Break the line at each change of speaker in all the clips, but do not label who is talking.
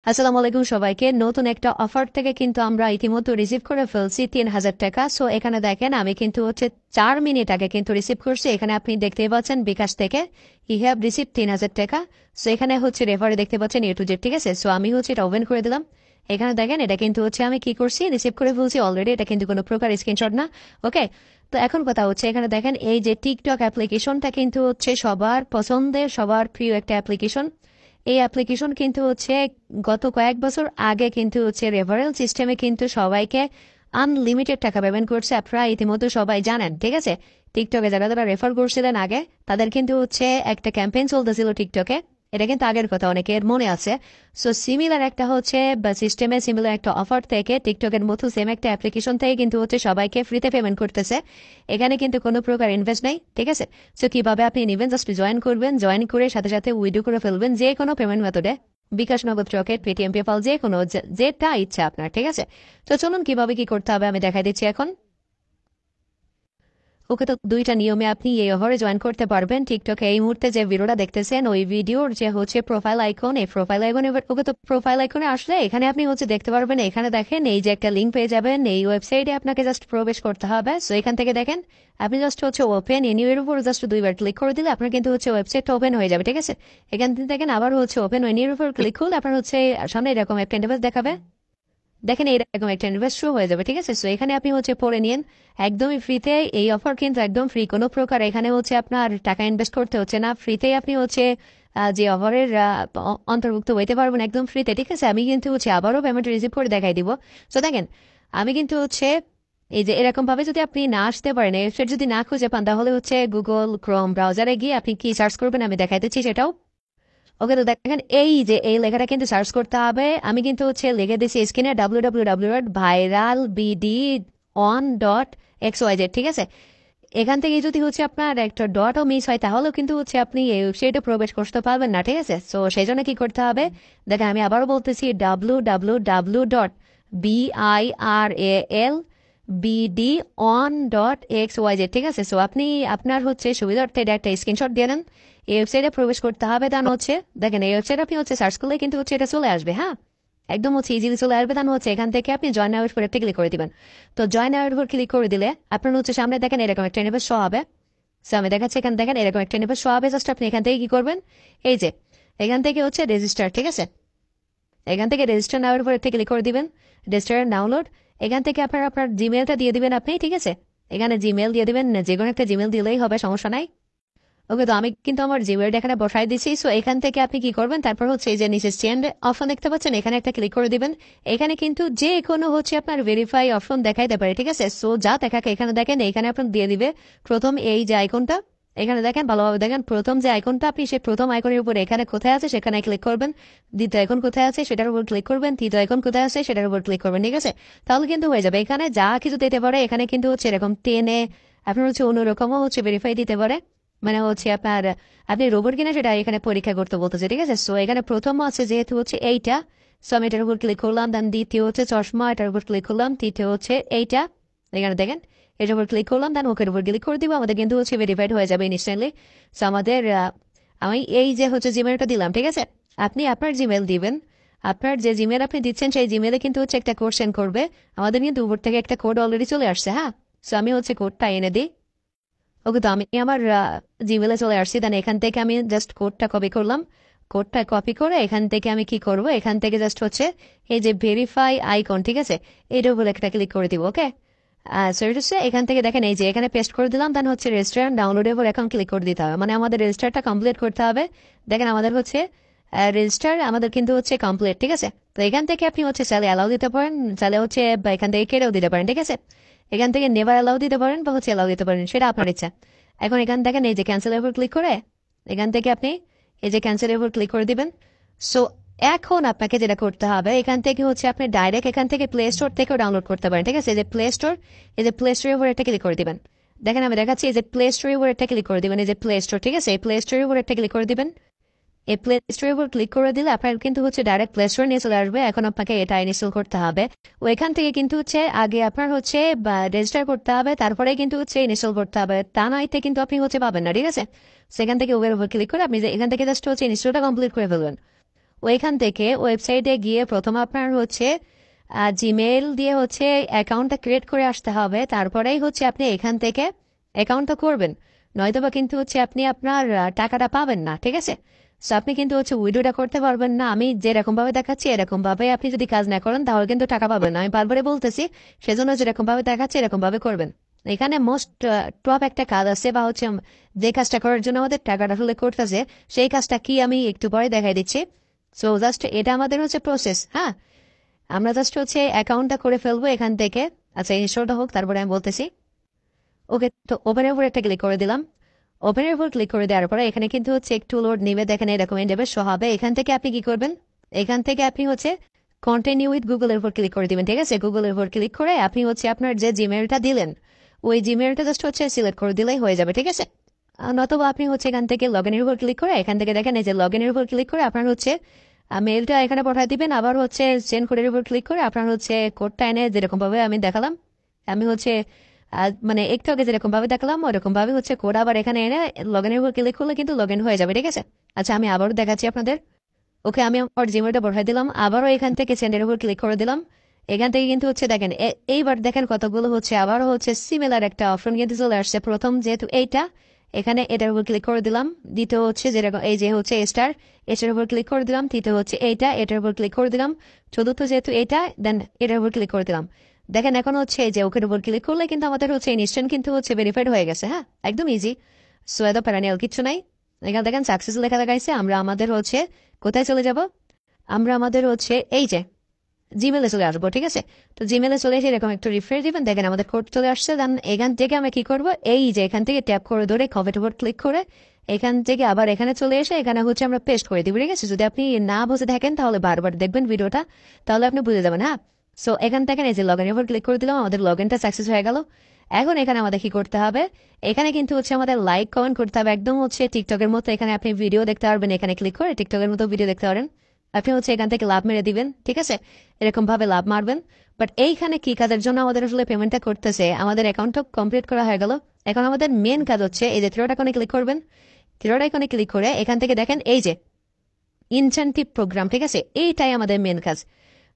আসসালামু আলাইকুম সবাইকে। নতুন একটা অফার থেকে কিন্তু আমরা ইতিমধ্যে রিসিভ করে ফেলছি ৩,০০০ টাকা। সো এখানে দেখেন আমি কিন্তু ৪ মিনিট আগে কিন্তু রিসিভ করছি। এখানে আপনি দেখতেই পাচ্ছেন বিকাশ থেকে ই হ্যাভ রিসিভ ৩,০০০ টাকা। সো এখানে রেফারে দেখতে পাচ্ছেন এ টু জেড, ঠিক আছে। সো আমি এটা ওপেন করে দিলাম। এখানে দেখেন এটা কিন্তু আমি কি করছি, রিসিভ করে ফেলছি অলরেডি। এটা কিন্তু কোনো প্রকার স্ক্রিনশট না। ওকে, তো এখন কথা এখানে দেখেন এই যে টিকটক অ্যাপ্লিকেশনটা কিন্তু সবার পছন্দের, সবার প্রিয় একটা অ্যাপ্লিকেশন। এই অ্যাপ্লিকেশন কিন্তু গত কয়েক বছর আগে কিন্তু রেফারেল সিস্টেমে কিন্তু সবাইকে আনলিমিটেড টাকা পেমেন্ট করছে। আপনারা ইতিমধ্যে সবাই জানেন, ঠিক আছে। টিকটকে যারা যারা রেফার করছিলেন আগে, তাদের কিন্তু একটা ক্যাম্পেইন চলতেছিল টিকটকে। এটা কিন্তু আগের কথা, অনেকের মনে আছে। সো সিমিলার একটা বা সিস্টেমে সিমিলার একটা অফার থেকে টিকটকের মতো সেম একটা অ্যাপ্লিকেশন থেকে কিন্তু সবাইকে ফ্রিতে পেমেন্ট করতেছে। এখানে কিন্তু কোনো প্রকার ইনভেস্ট নাই, ঠিক আছে। সো কিভাবে আপনি নেবেন, জাস্ট জয়েন করবেন, জয়েন করে সাথে সাথে উইড্রো করে ফেলবেন যে কোনো পেমেন্ট মেথডে, বিকাশ, নগদ, রকেট, পেটিএম, পেপাল, যে কোনো যেটা ইচ্ছা আপনার, ঠিক আছে। তো চলুন কিভাবে কি করতে হবে আমি দেখাই দিচ্ছি এখন। ওকে, তো দুইটা নিয়মে আপনি এই অফারে জয়েন করতে পারবেন। টিকটকে এই মুহূর্তে যে ভিডিওটা দেখতেছেন, ওই ভিডিওর যে প্রোফাইল আইকন, এই প্রোফাইল আইকনে ওকে, তো প্রোফাইল আইকনে আসলে এখানে আপনি দেখতে পারবেন। এখানে দেখেন এই যে একটা লিঙ্ক পেয়ে যাবেন। এই ওয়েবসাইটে আপনাকে জাস্ট প্রবেশ করতে হবে। সো এখান থেকে দেখেন আপনি জাস্ট ওপেন এনিউ এর উপর জাস্ট দুইবার ক্লিক করে দিলে আপনার কিন্তু ওয়েবসাইটটা ওপেন হয়ে যাবে, ঠিক আছে। এখান থেকে দেখেন আবার ওপেন এনিউ এর উপর ক্লিক করলে আপনার সামনে এরকম একটা ইন্টারফেস দেখাবে। দেখেন এইরকম একটা ইনভেস্ট শুরু হয়ে যাবে, ঠিক আছে। সো এখানে আপনি পড়ে নিন একদমই ফ্রিতে। এই অফার কিন্তু একদম ফ্রি, কোনো প্রকার এখানে আপনার টাকা ইনভেস্ট করতে হচ্ছে না। ফ্রিতেই আপনি যে অফারের অন্তর্ভুক্ত হইতে পারবেন একদম ফ্রিতে, ঠিক আছে। আমি কিন্তু আবারও পেমেন্ট রিসিভ করে দেখাই দিব। সো দেখেন আমি কিন্তু এই যে এরকম ভাবে যদি আপনি না আসতে পারেন, ওয়েবসাইট যদি না খুঁজে পান, তাহলে গুগল ক্রোম ব্রাউজারে গিয়ে আপনি কি সার্চ করবেন আমি দেখাইতেছি সেটাও। ওকে, তো দেখেন এই যে এই লেখাটা কিন্তু সার্চ করতে হবে। আমি কিন্তু লিখে দিচ্ছি স্ক্রিনে www.viralbd1.xyz, ঠিক আছে। এখান থেকে যদি আপনার একটা ডটও মিস হয়, তাহলেও কিন্তু আপনি এই ওয়েবসাইটে প্রবেশ করতে পারবেন না, ঠিক আছে। সো সেই জন্য কি করতে হবে দেখেন, আমি আবারও বলতেছি www.biralbd1.xyz, ঠিক আছে। সো আপনি আপনার সুবিধার্থে একটা স্ক্রিনশট দিয়ে নেন। এই ওয়েবসাইটে প্রবেশ করতে হবে। দেন দেখেন এই ওয়েবসাইট আপনি সার্চ করলে কিন্তু এটা চলে আসবে। হ্যাঁ, একদম ইজিলি চলে আসবে। দেন এখান থেকে আপনি জয়েন নাও উপর একটা ক্লিক করে দিবেন। তো জয়েন নাও উপর ক্লিক করে দিলে আপনার সামনে দেখেন এরকম একটা ইন্টারফেস শো হবে। সো আমি দেখাচ্ছি, এখানে দেখেন এরকম একটা ইন্টারফেস শো হবে। জাস্ট আপনি এখান থেকে কি করবেন, এই যে এখান থেকে রেজিস্টার, ঠিক আছে। এখান থেকে রেজিস্টার নাওয়ার উপর একটা ক্লিক করে দিবেন। রেজিস্টার ডাউনলোড, এখান থেকে আপনার জিমেলটা দিয়ে দিবেন আপনি, ঠিক আছে। এখানে জিমেল দিয়ে দিবেন, যে কোনো একটা জিমেল দিলেই হবে, সমস্যা নাই। ওকে, তো আমি কিন্তু আমার জিমেলটা এখানে বসাই দিচ্ছি। সো এখান থেকে আপনি কি করবেন, তারপর এই যে নিচে চেঞ্জ অপশন দেখতে পাচ্ছেন, এখানে একটা ক্লিক করে দিবেন। এখানে কিন্তু যে কোনো আপনার ভেরিফাই অপশন দেখাইতে পারে, ঠিক আছে। সো যা দেখাকে এখানে দেখেন, এখানে আপনার দিয়ে দিবে প্রথম এই যে আইকনটা। এখানে দেখেন ভালোভাবে দেখেন, প্রথম যে আইকনটা, আপনি সেই প্রথম আইকনের উপর এখানে কোথায় আছে সেখানে ক্লিক করবেন। দ্বিতীয় আইকন কোথায় আছে সেটার উপর ক্লিক করবেন। তৃতীয় আইকন কোথায় আছে সেটার উপর ক্লিক করবেন, ঠিক আছে। তাহলে কিন্তু হয়ে যাবে। এখানে যা কিছু দিতে পারে, এখানে কিন্তু এরকম টেনে আপনার অন্যরকমও ভেরিফাই দিতে পারে। মানে আপনার আপনি রোবট কিনা সেটা এখানে পরীক্ষা করতে বলতেছে, ঠিক আছে। সো এখানে প্রথম আছে যেহেতু এইটা। সো আমি এটার উপর ক্লিক করলাম। দেন দ্বিতীয় চশমা, এটার উপর ক্লিক করলাম। তৃতীয় এইটা, এখানে দেখেন এটার উপর ক্লিক করলাম। দেন ওকের উপর ক্লিক করে দিব। আমাদের কিন্তু ভেরিফাইড হয়ে যাবে ইনস্ট্যান্টলি। সো আমাদের আমি এই যে জিমেলটা দিলাম, ঠিক আছে। আপনি আপনার জিমেল দিবেন। আপনার যে জিমেল আপনি দিচ্ছেন সেই জিমেলে কিন্তু একটা কোড সেন্ড করবে। আমাদের কিন্তু উপর থেকে একটা কোড অলরেডি চলে আসছে। হ্যাঁ, সো আমি কোডটা এনে দিই। ওকে, তো আমি আমার জিমেলে চলে আসছি। দেন এখান থেকে আমি জাস্ট কোডটা কপি করলাম। কোডটা কপি করে এখান থেকে আমি কি করব, এখান থেকে জাস্ট এই যে ভেরিফাই আইকন, ঠিক আছে, এটার উপর একটা ক্লিক করে দিব। ওকে, সো এখান থেকে দেখেন এই যে এখানে পেস্ট করে দিলাম। দেন রেজিস্টার ডাউনলোডের উপর এখন ক্লিক করে দিতে হবে। মানে আমাদের রেজিস্টারটা কমপ্লিট করতে হবে। দেখেন আমাদের রেজিস্টার আমাদের কিন্তু কমপ্লিট, ঠিক আছে। তো এখান থেকে আপনি চাইলে অ্যালাউ দিতে পারেন, চাইলে বা এখান থেকে কেটেও দিতে পারেন, ঠিক আছে। এখান থেকে নেভার অ্যালাউ দিতে পারেন বা অ্যালাউ দিতে পারেন, সেটা আপনার ইচ্ছা। এখন এখান দেখেন এই যে ক্যান্সেলের উপর ক্লিক করে এখান থেকে আপনি এই যে ক্যান্সেলের উপর ক্লিক করে দিবেন। সো এখন আপনাকে যেটা করতে হবে, এখান থেকে আপনি ডাইরেক্ট এখান থেকে প্লে স্টোর থেকেও ডাউনলোড করতে পারেন, ঠিক আছে। এই যে প্লে স্টোর, এই যে প্লে স্টোরের উপর একটা ক্লিক করে দিবেন। দেখেন আমি দেখাচ্ছি, এই যে প্লে স্টোরের উপর একটা ক্লিক করে দিবেন। এই যে প্লে স্টোর, ঠিক আছে, এই প্লে স্টোরের উপর একটা ক্লিক করে দিবেন। এই প্লে স্টোরের উপর ক্লিক করে দিলে আপনার কিন্তু ডাইরেক্ট প্লে স্টোর নিয়ে চলে আসবে। এখন আপনাকে এটা ইনস্টল করতে হবে। ও এখান থেকে কিন্তু আগে আপনার রেজিস্টার করতে হবে, তারপরে কিন্তু ইনস্টল করতে হবে। তা নয়তে কিন্তু আপনি পাবেন না, ঠিক আছে। সেখান থেকে ওর উপর ক্লিক করে আপনি এখান থেকে জাস্ট ইনস্টলটা কমপ্লিট করে ফেলবেন। ওইখান থেকে ওয়েবসাইটে গিয়ে প্রথম আপনার হচ্ছে জিমেইল দিয়ে হচ্ছে অ্যাকাউন্টটা ক্রিয়েট করে আসতে হবে, তারপরেই হচ্ছে আপনি এখান থেকে অ্যাকাউন্টটা করবেন, নয়তোবা কিন্তু হচ্ছে আপনি আপনার টাকাটা পাবেন না, ঠিক আছে? সো আপনি কিন্তু হচ্ছে উইডোটা করতে পারবেন না। আমি যেরকমভাবে দেখাচ্ছি এরকমভাবে আপনি যদি কাজ না করেন তাহলে কিন্তু টাকা পাবেন না, আমি বারবারই বলতেছি। সেজন্য যেরকমভাবে দেখাচ্ছি এরকমভাবে করবেন। এখানে মোস্ট টপ একটা কাজ আছে, বা হচ্ছে যে কাজটা করার জন্য আমাদের টাকাটা আসলে করতেছে, সেই কাজটা কি আমি একটু পরে দেখাই দিচ্ছি। সো জাস্ট এটা আমাদের হচ্ছে প্রসেস। হ্যাঁ, আমরা জাস্ট হচ্ছে অ্যাকাউন্টটা করে ফেলবো এখান থেকে। আচ্ছা, ইনস্টলটা হোক, তারপরে আমি বলতেছি। ওকে, তো ওপেনের উপর একটা ক্লিক করে দিলাম। ওপেনের উপর ক্লিক করে দেওয়ার পরে এখানে কিন্তু হচ্ছে একটু লোড নেবে, দেখেন এরকম নেবে, শো হবে। এখান থেকে আপনি কি করবেন, এখান থেকে আপনি হচ্ছে কন্টিনিউ উইথ গুগলের উপর ক্লিক করে দিবেন, ঠিক আছে? গুগলের উপর ক্লিক করে আপনি হচ্ছে আপনার যে জিমেলটা দিলেন ওই জিমেলটা জাস্ট হচ্ছে সিলেক্ট করে দিলেই হয়ে যাবে, ঠিক আছে? নতুবা আপনি হচ্ছে এখান থেকে লগ ইনের উপর ক্লিক করে এখান থেকে দেখেন এই যে লগ ইনের উপর ক্লিক করে আপনার হচ্ছে মেলটা এখানে পাঠিয়ে দিবেন। আবার হচ্ছে সেন্ড কোডের উপর ক্লিক করে আপনার হচ্ছে কোডটা এনে যেরকমভাবে আমি দেখালাম, আমি হচ্ছে মানে একটু আগে যেরকম ভাবে দেখলাম ওরকম ভাবে হচ্ছে কোড আবার এখানে এনে লগ ইনের উপর ক্লিক করলে কিন্তু লগ ইন হয়ে যাবে, ঠিক আছে? আচ্ছা, আমি আবারও দেখাচ্ছি আপনাদের। ওকে, আমি আমার জিমেলটা পাঠিয়ে দিলাম, আবারও এখান থেকে সেন্ডের উপর ক্লিক করে দিলাম। এখান থেকে কিন্তু হচ্ছে দেখেন এইবার দেখেন কতগুলো হচ্ছে আবারও হচ্ছে সিমিলার একটা অপশন কিন্তু চলে আসছে। প্রথম যেহেতু এইটা, এখানে এটার উপর ক্লিক করে দিলাম। দ্বিতীয় হচ্ছে যেরকম এই যে হচ্ছে স্টার, এটার উপর ক্লিক করে দিলাম। তৃতীয় হচ্ছে এইটা, এটার উপর ক্লিক করে দিলাম। চতুর্থ যেহেতু এইটা, দেন এটার উপর ক্লিক করে দিলাম। দেখেন এখন হচ্ছে যে ওকের উপর ক্লিক করলে কিন্তু আমাদের হচ্ছে ইনস্ট্যান্ট কিন্তু হচ্ছে ভেরিফাইড হয়ে গেছে। হ্যাঁ, একদম ইজি। সো এত প্যারানিয়াল কিচ্ছু নাই। এখানে দেখেন সাকসেস লেখা দেখাইছে। আমরা আমাদের হচ্ছে কোথায় চলে যাব, আমরা আমাদের হচ্ছে এই যে জিমেলে চলে আসবো, ঠিক আছে? তো জিমেলে চলে এসে এরকম একটু রিফ্রেশ দিবেন, দেখেন আমাদের কোড চলে আসছে। দেন এখান থেকে আমরা কি করব, এই যে এখান থেকে ট্যাপ করে ধরে কপের উপর ক্লিক করে এখান থেকে আবার এখানে চলে এসে এখানে হচ্ছে আমরা পেস্ট করে দিব, ঠিক আছে? যদি আপনি না বুঝে থাকেন তাহলে বারবার দেখবেন ভিডিওটা, তাহলে আপনি বুঝে যাবেন। হ্যাঁ, সো এখান থেকে এই যে লগ ইনের উপর ক্লিক করে দিলাম, আমাদের লগ ইনটা সাকসেস হয়ে গেল। এখন এখানে আমাদের কি করতে হবে, এখানে কিন্তু হচ্ছে আমাদের লাইক কমেন্ট করতে হবে, একদম হচ্ছে টিকটকের মতো। এখানে আপনি ভিডিও দেখতে পারবেন, এখানে ক্লিক করে টিকটকের মতো ভিডিও দেখতে পারেন। আপনি হচ্ছে এখান থেকে লাভ মেরে দিবেন, ঠিক আছে? এরকম ভাবে লাভ মারবেন। বাট এইখানে কি কাজের জন্য আমাদের আসলে পেমেন্টটা করতেছে, আমাদের অ্যাকাউন্টটা কমপ্লিট করা হয়ে গেল। এখন আমাদের মেন কাজ হচ্ছে এই যে থ্রিডট আইকনে ক্লিক করবেন। থ্রিডট আইকনে ক্লিক করে এখান থেকে দেখেন এই যে ইনসেনটিভ প্রোগ্রাম, ঠিক আছে? এইটাই আমাদের মেন কাজ।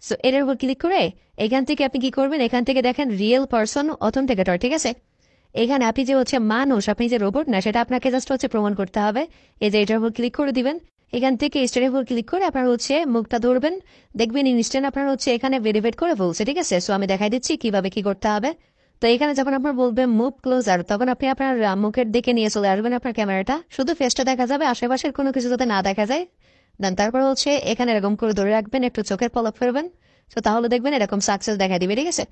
সো এটার উপর ক্লিক করে এখান থেকে আপনি কি করবেন, এখান থেকে দেখেন রিয়েল পারসন অথেন্টিকেটর, ঠিক আছে? এখানে আপনি যে হচ্ছে মানুষ, আপনি যে রোবট না, সেটা আপনাকে জাস্ট হচ্ছে প্রমাণ করতে হবে। এই যে এটার উপর ক্লিক করে দিবেন। এখান থেকে স্টারের উপর ক্লিক করে আপনার হচ্ছে মুখটা ধরবেন, দেখবেন ইনস্ট্যান্ট আপনার হচ্ছে এখানে ভেরিফাইড করে বলছে, ঠিক আছে? সো আমি দেখাই দিচ্ছি কিভাবে কি করতে হবে। তো এখানে যখন আপনার বলবে মুভ ক্লোজার, তখন আপনি আপনার মুখের দিকে নিয়ে চলে আসবেন আপনার ক্যামেরাটা, শুধু ফেসটা দেখা যাবে, আশেপাশের কোনো কিছু যাতে না দেখা যায়। দেন তারপর হচ্ছে এখানে এরকম করে ধরে রাখবেন, একটু চোখের পলক ফেলবেন। তো তাহলে দেখবেন এরকম সাকসেস দেখা দিবে, ঠিক আছে?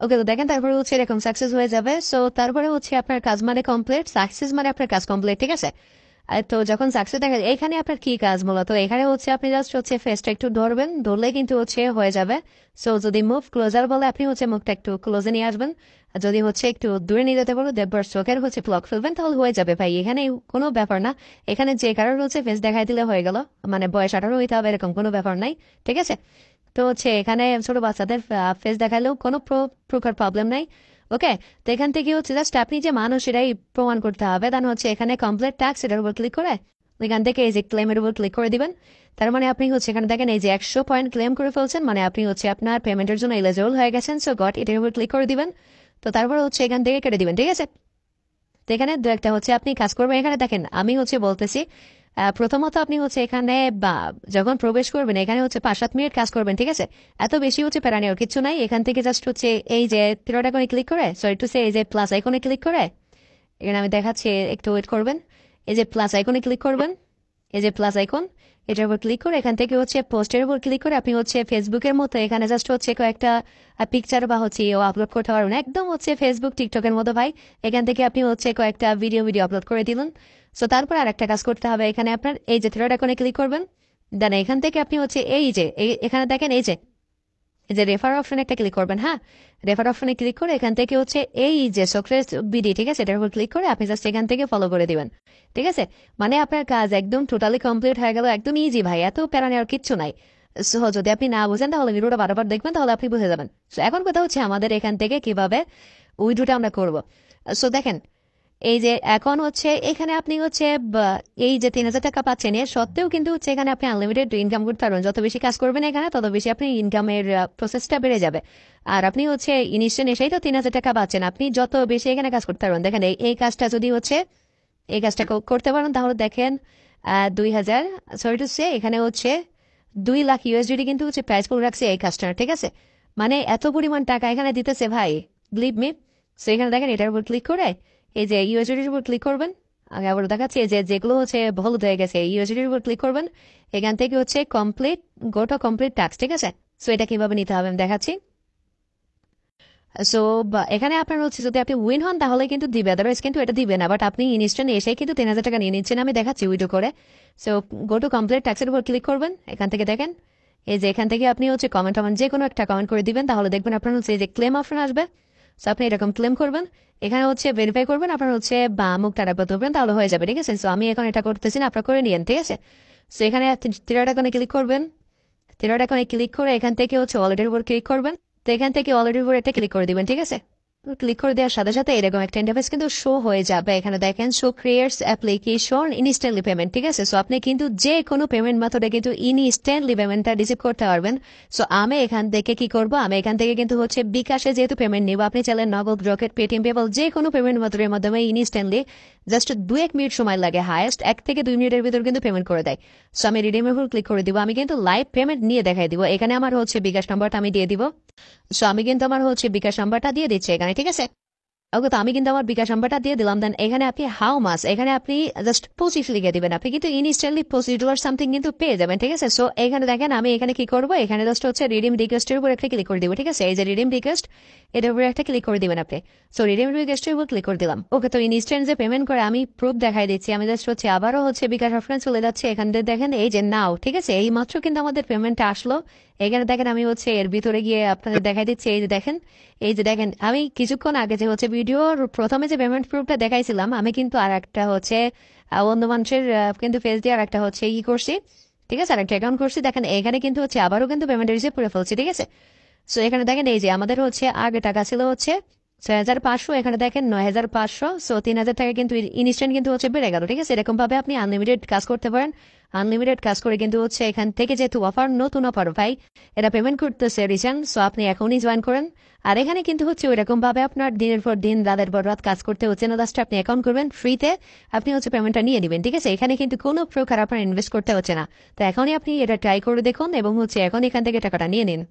ওকে, তো দেখেন তারপরে হচ্ছে এরকম সাকসেস হয়ে যাবে। সো তারপরে হচ্ছে আপনার কাজ মানে কমপ্লিট, সাকসেস মানে আপনার কাজ কমপ্লিট, ঠিক আছে? আর তো যখন সাকসেস দেখা যায়, এখানে আপনার কি কাজ মূলত, এখানে হচ্ছে আপনি জাস্ট হচ্ছে ফেসটা একটু ধরবেন, ধরলে কিন্তু হচ্ছে হয়ে যাবে। সো যদি মুভ ক্লোজার বলে আপনি হচ্ছে মুখটা একটু ক্লোজে নিয়ে আসবেন, আর যদি হচ্ছে একটু দূরে নিয়ে যেতে পারো দেখবার চোখের হচ্ছে ব্লক ফেলবেন, তাহলে হয়ে যাবে ভাই। এখানে কোনো ব্যাপার না। এখানে যে কারোর হচ্ছে ফেস দেখাই দিলে হয়ে গেল, মানে বয়স 18 হইতে হবে এরকম কোনো ব্যাপার নাই, ঠিক আছে? তো হচ্ছে এখানে ছোট বাচ্চাদের ফেস দেখালেও কোনো প্রকার প্রবলেম নাই। ওকে, তো এখান থেকে হচ্ছে জাস্ট আপনি যে মানুষ এটাই প্রমাণ করতে হবে। দেন হচ্ছে এখানে কমপ্লিট ট্যাক্স, এটার উপর ক্লিক করে এখান থেকে এই যে ক্লেমের উপর ক্লিক করে দিবেন। তার মানে আপনি হচ্ছে এখানে দেখেন এই যে 100 পয়েন্ট ক্লেম করে ফেলছেন, মানে আপনি হচ্ছে আপনার পেমেন্টের জন্য এলিজিবল হয়ে গেছেন। সো গট, এটার উপর ক্লিক করে দিবেন। তো তারপর হচ্ছে এখান থেকে কেটে দিবেন, ঠিক আছে? তো এখানে দু একটা হচ্ছে আপনি কাজ করবেন। এখানে দেখেন আমি হচ্ছে বলতেছি, প্রথমত আপনি হচ্ছে এখানে বা যখন প্রবেশ করবেন এখানে হচ্ছে 5-7 মিনিট কাজ করবেন, ঠিক আছে? এত বেশি হচ্ছে প্যারা নেওয়ার কিছু নাই। এখান থেকে জাস্ট হচ্ছে এই যে থ্রিডট আইকনে ক্লিক করে, সরি টু সে এই যে প্লাস আইকনে ক্লিক করে, এখানে আমি দেখাচ্ছি, একটু ওয়েট করবেন। এই যে প্লাস আইকনে ক্লিক করবেন, এই যে প্লাস আইকন, এটার উপর ক্লিক করে এখান থেকে হচ্ছে পোস্টের উপর ক্লিক করে আপনি হচ্ছে ফেসবুকের মতো এখানে জাস্ট হচ্ছে কয়েকটা পিকচার বা হচ্ছে আপলোড করতে পারবেন, একদম হচ্ছে ফেসবুক টিকটকের মতো ভাই। এখান থেকে আপনি হচ্ছে কয়েকটা ভিডিও আপলোড করে দিলেন। সো তারপর আর একটা কাজ করতে হবে, এখানে আপনার এই যে থ্রেড আইকনে ক্লিক করবেন। দেন এখান থেকে আপনি হচ্ছে এই যে এখানে দেখেন এই যে রেফার অপশনে একটা ক্লিক করবেন। হ্যাঁ, রেফার অপশনে ক্লিক করে এখান থেকে হচ্ছে এই যে সক্রেস বিডি, ঠিক আছে? এটার উপর ক্লিক করে আপনি জাস্ট এখান থেকে ফলো করে দিবেন, ঠিক আছে? মানে আপনার কাজ একদম টোটালি কমপ্লিট হয়ে গেল, একদম ইজি ভাই, এত প্যারা নেওয়ার কিচ্ছু নাই। সো যদি আপনি না বুঝেন তাহলে ভিডিওটা বারবার দেখবেন, তাহলে আপনি বুঝে যাবেন। সো এখন কথা হচ্ছে আমাদের এখান থেকে কিভাবে উইড্রোটা আমরা করব। সো দেখেন এই যে এখন হচ্ছে এখানে আপনি হচ্ছে এই যে 3,000 টাকা পাচ্ছেন এর সত্ত্বেও কিন্তু হচ্ছে এখানে আপনি আনলিমিটেড ইনকাম করতে পারবেন। যত বেশি কাজ করবেন এখানে তত বেশি আপনি ইনকামের প্রসেসটা বেড়ে যাবে। আর আপনি হচ্ছে ইনস্ট্যান্ট এসেই তো 3,000 টাকা পাচ্ছেন, আপনি যত বেশি এখানে কাজ করতে পারবেন। দেখেন এই কাজটা যদি হচ্ছে এই কাজটা করতে পারেন তাহলে দেখেন 2,000 সরি টু সে এখানে হচ্ছে 2 লাখ ইউএসডি কিন্তু হচ্ছে প্রাইস করে রাখছে এই কাজটা, ঠিক আছে? মানে এত পরিমাণ টাকা এখানে দিতেছে ভাই, বিলিভ মি। সো এখানে দেখেন এটার উপর ক্লিক করে এই যে ইউএসডির উপর ক্লিক করবেন। আগে আবার দেখাচ্ছি যে যেগুলো হচ্ছে হলুদ হয়ে গেছে ইউএসডির উপর ক্লিক করবেন। এখান থেকে হচ্ছে কমপ্লিট গোটা কমপ্লিট টাস্ক, ঠিক আছে? সো এটা কিভাবে নিতে হবে আমি দেখাচ্ছি। সো এখানে আপনার হচ্ছে যদি আপনি উইন হন তাহলে কিন্তু দিবে, আদারওয়াইজ কিন্তু এটা দিবে না। বাট আপনি ইনস্ট্যান্ট এসে কিন্তু 3,000 টাকা নিয়ে নিচ্ছেন, আমি দেখাচ্ছি উইডো করে। সো গো টু কমপ্লিট ট্যাক্সের উপর ক্লিক করবেন। এখান থেকে দেখেন এই যে এখান থেকে আপনি হচ্ছে কমেন্ট যে কোনো একটা কমেন্ট করে দিবেন, তাহলে দেখবেন আপনার হচ্ছে এই যে ক্লেম অপশন আসবে। সো আপনি এরকম ক্লেম করবেন, এখানে হচ্ছে ভেরিফাই করবেন, আপনার হচ্ছে বা মুখ টারাপা ধরবেন, তাহলে হয়ে যাবে, ঠিক আছে? সো আমি এখন এটা করতেছি না, আপনার করে নিয়েন, ঠিক আছে? সো এখানে 3 টাকা ক্লিক করবেন। 3 টাকা ক্লিক করে এখান থেকে হচ্ছে ওয়ালেটের উপর ক্লিক করবেন। তো এখান থেকে ওয়ালেটের উপর একটা ক্লিক করে দিবেন, ঠিক আছে? ক্লিক করে দেওয়ার সাথে সাথে এরকম একটা ইন্টারফেস কিন্তু শো হয়ে যাবে। এখানে দেখেন show creates application instantly payment, ঠিক আছে? সো আপনি কিন্তু যে কোনো পেমেন্ট মেথডে কিন্তু ইনস্ট্যান্টলি পেমেন্টটা রিসিভ করতে পারবেন। সো আমি এখান থেকে কি করব, আমি এখান থেকে কিন্তু হচ্ছে বিকাশে যেহেতু পেমেন্ট নিব, আপনি চাইলে নগদ, রকেট, পেটিএম, পেপাল যে কোনো পেমেন্ট মেথডের মাধ্যমে ইনস্ট্যান্টলি জাস্ট 2-1 মিনিট সময় লাগে, হায়েস্ট 1 থেকে 2 মিনিটের ভিতর কিন্তু পেমেন্ট করে দেয়। সো আমি রিডিমের উপর ক্লিক করে দিব। আমি কিন্তু লাইভ পেমেন্ট নিয়ে দেখাই দিব। এখানে আমার হচ্ছে বিকাশ নাম্বারটা আমি দিয়ে দিব। সো আমি কিন্তু আমার হচ্ছে বিকাশ নাম্বারটা দিয়ে দিচ্ছি এখানে, ঠিক আছে? ওকে, তো আমি কিন্তু আমার বিকাশ নাম্বারটা দিয়ে দিলাম। দেন এখানে আপনি হাউ মাস এখানে আপনি জাস্ট 25 লিখে দিবেন, আপনি কিন্তু ইনস্ট্যান্টলি $25 সামথিং কিন্তু পেয়ে যাবেন, ঠিক আছে? সো এখানে দেখেন আমি এখানে কি করবো, এখানে জাস্ট হচ্ছে রিডিম রিকোয়েস্টের উপর একটা ক্লিক করে দিব, ঠিক আছে? এই যে রিডিম রিকোয়েস্ট, এটার উপরে একটা ক্লিক করে দিবেন আপনি। সো রিডিম রিকোয়েস্টের উপর ক্লিক করে দিলাম। ওকে, তো ইনস্ট্যান্ট যে পেমেন্ট করে আমি প্রুফ দেখাই দিচ্ছি। আমি জাস্ট হচ্ছে আবারও হচ্ছে বিকাশ অপশনে চলে যাচ্ছে। এখানে দেখেন এই যে নাও, ঠিক আছে? এই মাত্র কিন্তু আমাদের পেমেন্টটা আসলো। এখানে দেখেন আমি হচ্ছে এর ভিতরে গিয়ে আপনাদের দেখাই দিচ্ছি। এই যে দেখেন, এই যে দেখেন আমি কিছুক্ষণ আগে যে হচ্ছে ভিডিওর প্রথমে যে পেমেন্ট প্রুফটা দেখাইছিলাম, আমি কিন্তু আর একটা হচ্ছে অন্য মানুষের কিন্তু ফেস দিয়ে আর একটা হচ্ছে করছি, ঠিক আছে? আর একটা অ্যাকাউন্ট করছি। দেখেন এখানে কিন্তু হচ্ছে আবারও কিন্তু পেমেন্ট রিসিভ করে ফেলছি, ঠিক আছে? সো এখানে দেখেন এই যে আমাদের হচ্ছে আগে টাকা ছিল হচ্ছে 6,500, এখানে দেখেন 9,500। সো 3,000 টাকা কিন্তু ইনস্ট্যান্ট কিন্তু হচ্ছে বেড়ে গেল, ঠিক আছে? এরকম ভাবে আপনি আনলিমিটেড কাজ করতে পারেন। আনলিমিটেড কাজ করে কিন্তু হচ্ছে এখান থেকে যেহেতু অফার, নতুন অফার ভাই, এটা পেমেন্ট করতেছে রিসেন্ট। সো আপনি এখনই জয়েন করেন। আর এখানে কিন্তু হচ্ছে ওইরকম ভাবে আপনার দিনের পর দিন, রাতের পর রাত কাজ করতে হচ্ছে না। জাস্ট আপনি অ্যাকাউন্ট করবেন ফ্রিতে, আপনি হচ্ছে পেমেন্টটা নিয়ে নেবেন, ঠিক আছে? এখানে কিন্তু কোনো প্রকার আপনার ইনভেস্ট করতে হচ্ছে না। তো এখনই আপনি এটা ট্রাই করে দেখুন এবং হচ্ছে এখন এখান থেকে টাকাটা নিয়ে নিন।